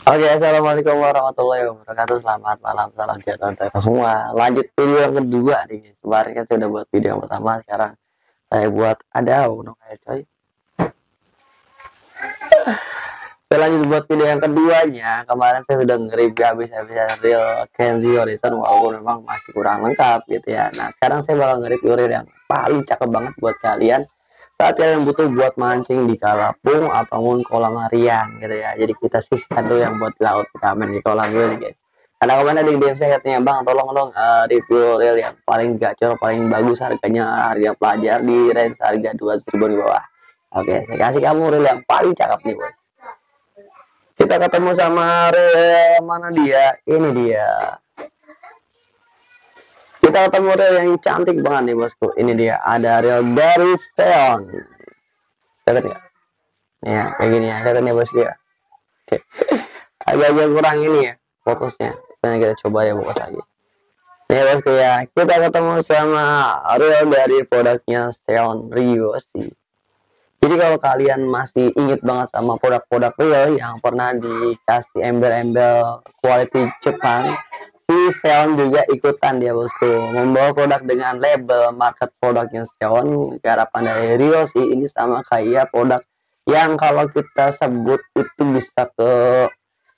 Oke, assalamualaikum warahmatullahi wabarakatuh. Selamat malam, salam sejahtera untuk kita semua. Lanjut video yang kedua nih. Kemarin kan saya udah buat video yang pertama, sekarang saya buat coy. Saya lanjut buat video yang keduanya. Kemarin saya sudah nge-review habis-habisan real Kenzie Horizon, walaupun memang masih kurang lengkap gitu ya. Nah, sekarang saya bakal nge-review real yang paling cakep banget buat kalian saat kalian butuh buat mancing di kalapung ataupun kolam harian gitu ya. Jadi kita sisihkan dulu yang buat di laut, kita main di kolam dulu nih guys. Karena kemarin ada di DM saya katanya, bang tolong dong review reel yang paling gacor, paling bagus, harganya harga pelajar di range harga 200.000 di bawah. Oke, saya kasih kamu reel yang paling cakep nih bos. Kita ketemu sama reel mana dia? Ini dia. Kita ketemu reel yang cantik banget nih bosku. Ini dia, ada reel dari Seon. Lihat nggak? Ya kayak gini ya, lihat nih bosku ya. Oke. Agak-agak kurang ini ya fokusnya. Kita coba ya fokus lagi. Nih bosku ya, kita ketemu sama reel dari produknya Seon Ryoshi. Jadi kalau kalian masih inget banget sama produk-produk real yang pernah dikasih embel-embel quality Jepang, si Seon juga ikutan dia bosku, membawa produk dengan label market produknya Seon. Garapan dari Ryoshi ini sama kayak produk yang kalau kita sebut itu bisa ke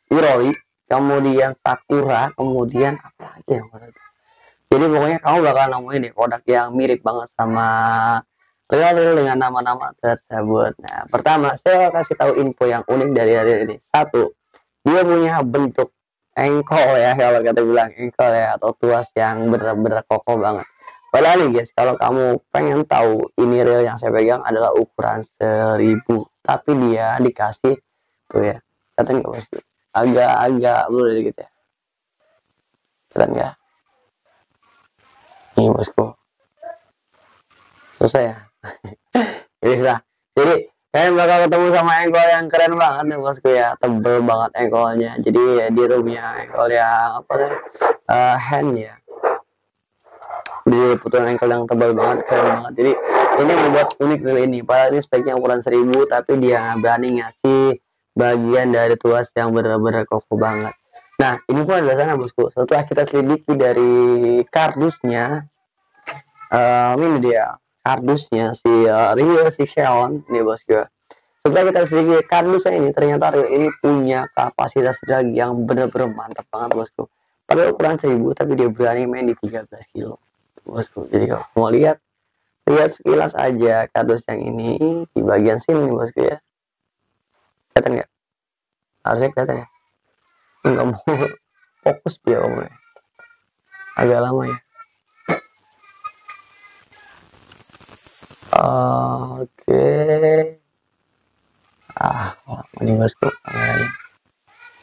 Iroi, kemudian Sakura, kemudian apa lagi yang jadi pokoknya kamu bakal nemuin deh produk yang mirip banget sama real dengan nama-nama tersebut. Nah, pertama saya kasih tahu info yang unik dari hari ini. Satu, dia punya bentuk engkol ya, kalau kata bilang engkol ya, atau tuas yang bener-bener kokoh banget. Padahal nih guys, kalau kamu pengen tahu ini real yang saya pegang adalah ukuran 1000, tapi dia dikasih tuh ya, katanya nggak bosku, agak-agak blur dikit ya, keren ya, ini bosku, susah ya. Jadi kalian bakal ketemu sama engkol yang keren banget nih bosku ya, tebel banget engkolnya. Jadi ya, dia tuh punya engkol yang apa sih, hand ya, di putulan engkol yang tebal banget, keren banget. Jadi ini membuat unik dari ini. Padahal ini speknya ukuran 1000, tapi dia berani ngasih bagian dari tuas yang benar-benar kokoh banget. Nah, ini pun adalah sana bosku. Setelah kita selidiki dari kardusnya, ini dia kardusnya si Ryoshi Seon nih bosku. Setelah kita sedikit kardusnya ini, ternyata reel ini punya kapasitas drag yang bener-bener mantap banget bosku. Pada ukuran 1000, tapi dia berani main di 13 kilo bosku. Jadi kalau mau lihat sekilas aja kardus yang ini di bagian sini nih bosku ya. Kelihatan nggak? Harusnya kelihatan ya. Nggak mau fokus dia omongnya. Agak lama ya. Oke. Ini bosku kameranya.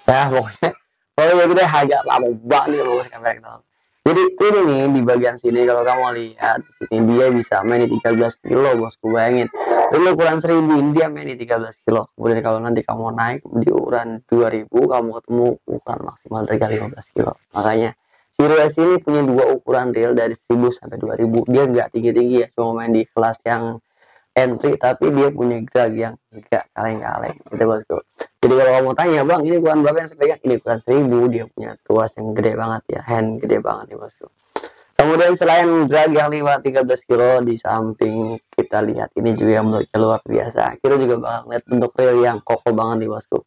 Ya pokoknya kita agak lama banget nih bosku kamera. Jadi ini nih di bagian sini kalau kamu lihat sini dia bisa main di 13 kilo bosku, bayangin. Dulu ukuran 1000 ini dia main di 13 kilo. Kemudian kalau nanti kamu naik di ukuran 2000 kamu ketemu ukuran maksimal dari 15 kilo. Makanya Ryoshi ini punya dua ukuran reel dari 1000 sampai 2000. Dia nggak tinggi-tinggi ya, cuma main di kelas yang entry, tapi dia punya drag yang enggak kaleng-kaleng gitu bosku. Jadi kalau kamu tanya, bang ini ukuran berapa yang saya pegang, ini ukuran 1000, dia punya tuas yang gede banget ya, hand gede banget nih bosku. Kemudian selain drag yang 13 kilo, di samping kita lihat ini juga yang bentuknya luar biasa. Kita juga bakal lihat bentuk reel yang kokoh banget nih bosku.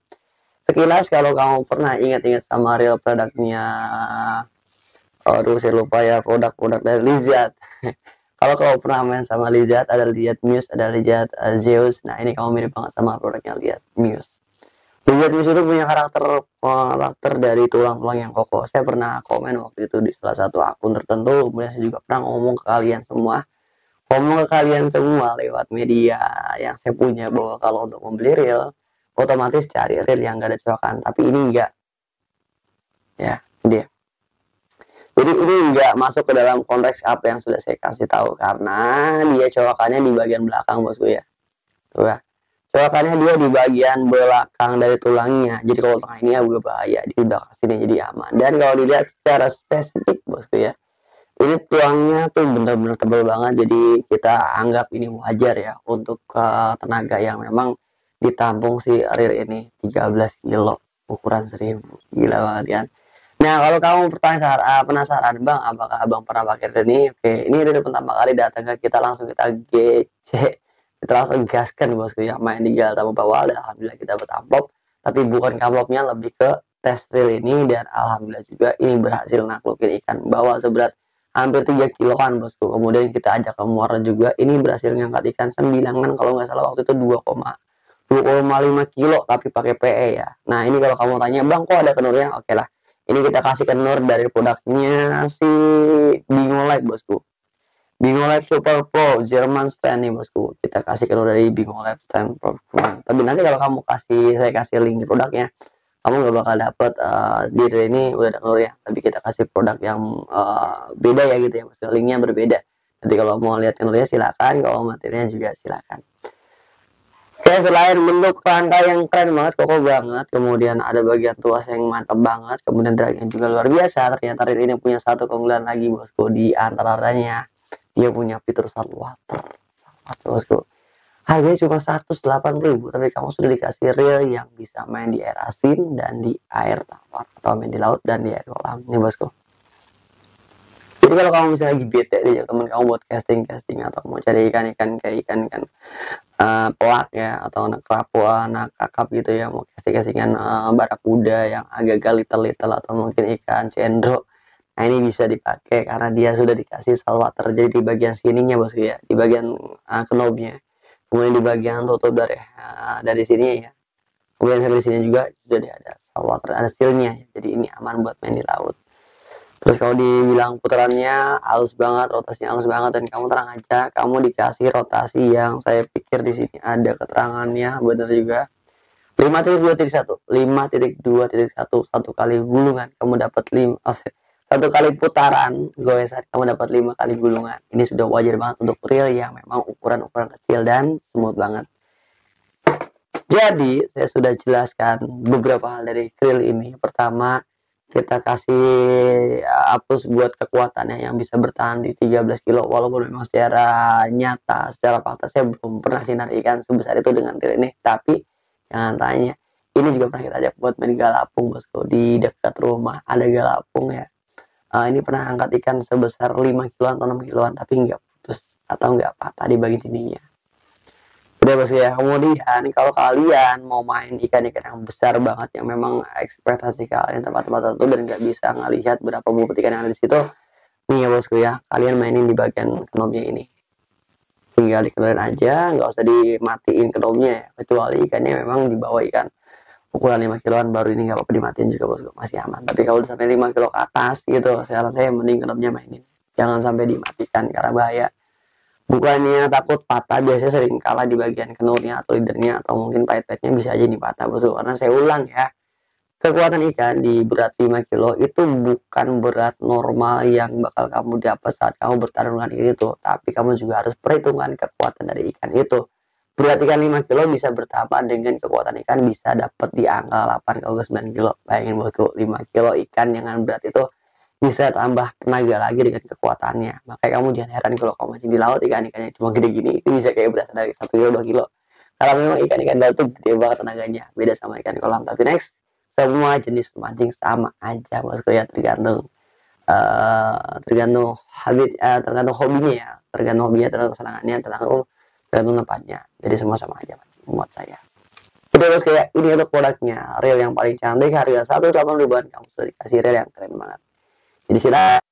Sekilas kalau kamu pernah ingat-ingat sama reel produknya, aduh saya lupa ya, produk-produk dari Lizard. Kalau kamu pernah main sama Lizard, ada Lizard Muse, ada Lizard Zeus. Nah ini kamu mirip banget sama produknya Lizard Muse. Lizard Muse itu punya karakter dari tulang-tulang yang kokoh. Saya pernah komen waktu itu di salah satu akun tertentu. Kemudian saya juga pernah ngomong ke kalian semua, lewat media yang saya punya, bahwa kalau untuk membeli reel, otomatis cari reel yang gak ada coakan. Tapi ini enggak. Ya, dia. Jadi ini nggak masuk ke dalam konteks apa yang sudah saya kasih tahu, karena dia coakannya di bagian belakang bosku ya. Tuh ya. Coakannya dia di bagian belakang dari tulangnya. Jadi kalau tengah ini agak bahaya, di belakang sini jadi aman. Dan kalau dilihat secara spesifik bosku ya, ini tulangnya tuh bener-bener tebal banget. Jadi kita anggap ini wajar ya untuk tenaga yang memang ditampung si reel ini 13 kilo. ukuran 1000, gila banget kan. Nah, kalau kamu penasaran, Bang, apakah Abang pernah pakai reel ini? Oke, ini reel pertama kali datang ke kita, langsung kita gece, kita langsung gaskan bosku ya, main di Galta bawah, dan alhamdulillah kita dapat amplop. Tapi bukan amplopnya, lebih ke tes reel ini, dan alhamdulillah juga ini berhasil naklukin ikan bawal seberat hampir 3 kiloan bosku. Kemudian kita ajak ke muara juga, ini berhasil ngangkat ikan sembilangan kalau nggak salah waktu itu 2,5 kilo, tapi pakai PE ya. Nah, ini kalau kamu tanya, Bang, kok ada kenurnya? Oke lah, ini kita kasih kenur dari produknya si Bingo Live bosku. Bingo Live Super Pro German Stand nih bosku. Kita kasih kenur dari Bingo Live Stand Pro. Tapi nanti kalau kamu saya kasih link produknya, kamu nggak bakal dapet di ini udah ada kenurnya. Tapi kita kasih produk yang beda ya gitu ya, maksudnya linknya berbeda. Jadi kalau mau lihat kenurnya silakan, kalau materinya juga silakan. Oke, selain bentuk rangka yang keren banget, kokoh banget, kemudian ada bagian tuas yang mantap banget, kemudian dragnya juga luar biasa. Ternyata reel ini punya satu keunggulan lagi bosku, di antaranya dia punya fitur saltwater bosku. Harganya cuma 108.000, tapi kamu sudah dikasih reel yang bisa main di air asin dan di air tawar, atau main di laut dan di air kolam nih bosku. Jadi kalau kamu misalnya lagi bete deh teman kamu buat casting atau mau cari ikan kayak ikan pelak ya, atau anak kerapu, anak kakap gitu ya, mau casting-castingan barakuda yang agak little atau mungkin ikan cendro. Nah, ini bisa dipakai karena dia sudah dikasih saltwater, jadi di bagian sininya bosku ya, di bagian knobnya, kemudian di bagian tutup dari sini ya, kemudian sampai sini juga sudah ada saltwater, ada sealnya, jadi ini aman buat main di laut. Terus kalau dibilang putarannya halus banget, rotasinya halus banget, dan kamu tenang aja, kamu dikasih rotasi yang saya pikir di sini ada keterangannya, benar juga. 5.2.1, satu kali gulungan kamu dapat 5, satu kali putaran goesan kamu dapat 5 kali gulungan. Ini sudah wajar banget untuk reel yang memang ukuran kecil dan smooth banget. Jadi saya sudah jelaskan beberapa hal dari reel ini. Pertama, kita kasih hapus buat kekuatannya yang bisa bertahan di 13 kilo, walaupun memang secara nyata, secara fakta saya belum pernah sinar ikan sebesar itu dengan reel ini. Tapi jangan tanya, ini juga pernah kita ajak buat main galapung bosku. Di dekat rumah ada galapung ya, ini pernah angkat ikan sebesar 5 kiloan atau 6 kiloan, tapi nggak putus atau nggak patah di bagian sininya. Udah bosku ya. Kemudian kalau kalian mau main ikan-ikan yang besar banget, yang memang ekspektasi kalian tempat-tempat tertentu dan nggak bisa ngelihat berapa bobot ikan yang ada di situ, nih ya bosku ya, kalian mainin di bagian knobnya ini, tinggal dikeluarin aja, nggak usah dimatiin knobnya ya, kecuali ikannya memang dibawa ikan ukuran 5 kiloan, baru ini nggak apa-apa dimatiin juga bosku, masih aman. Tapi kalau sampai 5 kilo ke atas gitu, saya mending knobnya mainin, jangan sampai dimatikan karena bahaya. Bukannya takut patah, biasanya sering kalah di bagian kenurnya atau leadernya, atau mungkin pahit-pahitnya bisa aja nih patah bosku. Karena saya ulang ya, kekuatan ikan di berat 5 kilo itu bukan berat normal yang bakal kamu dapat saat kamu bertarung dengan itu, tapi kamu juga harus perhitungan kekuatan dari ikan itu. Berat ikan 5 kilo bisa bertambah dengan kekuatan ikan bisa dapat di angka 8 atau 9 kilo. Bayangin bosku, 5 kilo ikan dengan berat itu bisa tambah tenaga lagi dengan kekuatannya. Makanya kamu jangan heran kalau kamu masih di laut, ikan-ikannya cuma gede gini, itu bisa kayak berasal dari 1 kilo 2 kilo. Karena memang ikan-ikan laut tuh gede banget tenaganya, beda sama ikan kolam. Tapi next, semua jenis mancing sama aja bosku ya, tergantung tergantung hobinya ya, tergantung kesenangannya, tergantung tempatnya. Jadi semua sama aja mancing buat saya. Udah bosku ya, ini untuk produknya, reel yang paling cantik, harga 180 ribuan, kamu sudah dikasih reel yang keren banget. Jadi silakan